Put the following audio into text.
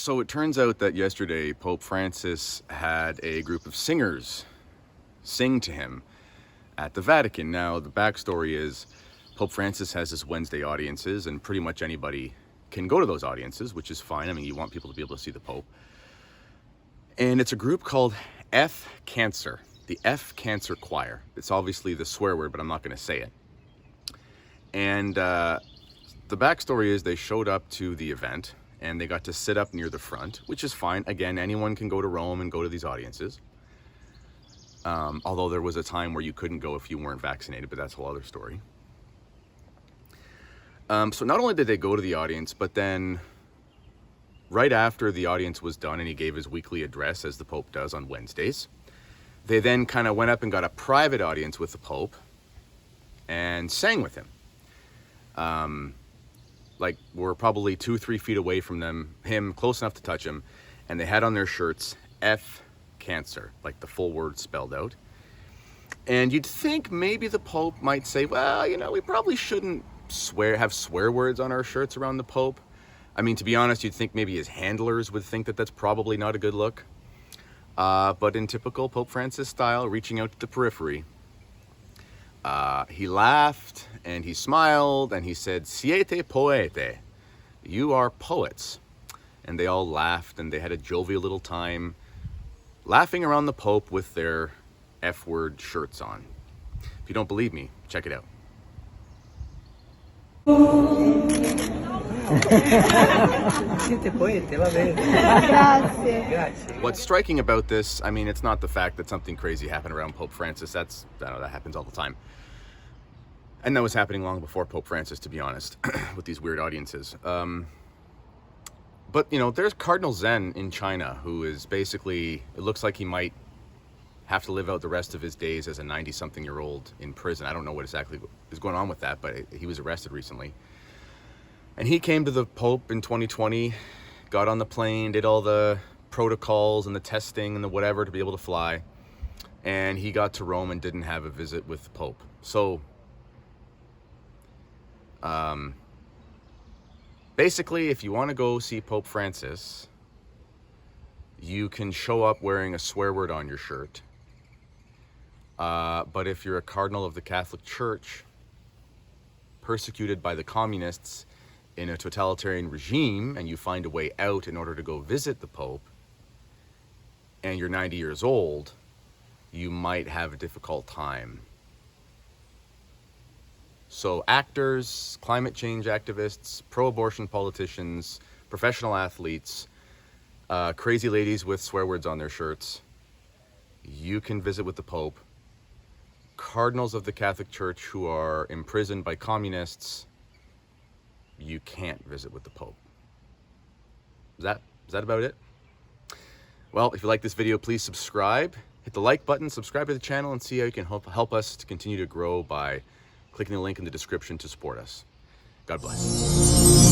So it turns out that yesterday Pope Francis had a group of singers sing to him at the Vatican. Now the backstory is Pope Francis has his Wednesday audiences, and pretty much anybody can go to those audiences, which is fine. I mean, you want people to be able to see the Pope. And it's a group called F Cancer, the F Cancer Choir. It's obviously the swear word, but I'm not going to say it. And the backstory is they showed up to the event and they got to sit up near the front, which is fine. Again, anyone can go to Rome and go to these audiences. Although there was a time where you couldn't go if you weren't vaccinated, but that's a whole other story. So not only did they go to the audience, but then right after the audience was done and he gave his weekly address, as the Pope does on Wednesdays, they then kind of went up and got a private audience with the Pope and sang with him. Like we're probably 2-3 feet away from him close enough to touch him, and they had on their shirts F Cancer, like the full word spelled out. And you'd think maybe the Pope might say, well, you know, we probably shouldn't have swear words on our shirts around the Pope. I mean, to be honest, you'd think maybe his handlers would think that that's probably not a good look. But in typical Pope Francis style, reaching out to the periphery, he laughed and he smiled and he said, "Siete poete," you are poets. And they all laughed and they had a jovial little time laughing around the Pope with their F-word shirts on. If you don't believe me, check it out. What's striking about this, I mean, it's not the fact that something crazy happened around Pope Francis. I don't know, that happens all the time. And that was happening long before Pope Francis, to be honest, with these weird audiences. But, you know, there's Cardinal Zen in China, who is basically, it looks like he might have to live out the rest of his days as a 90-something-year-old in prison. I don't know what exactly is going on with that, but he was arrested recently. And he came to the Pope in 2020, got on the plane, did all the protocols and the testing and the whatever to be able to fly. And he got to Rome and didn't have a visit with the Pope. So, basically, if you want to go see Pope Francis, you can show up wearing a swear word on your shirt. But if you're a cardinal of the Catholic Church, persecuted by the communists in a totalitarian regime, and you find a way out in order to go visit the Pope, and you're 90 years old, you might have a difficult time. So actors, climate change activists, pro-abortion politicians, professional athletes, crazy ladies with swear words on their shirts, you can visit with the Pope. Cardinals of the Catholic Church who are imprisoned by communists, you can't visit with the Pope. Is that about it? Well, if you like this video, please subscribe. Hit the like button, subscribe to the channel, and see how you can help us to continue to grow by clicking the link in the description to support us. God bless.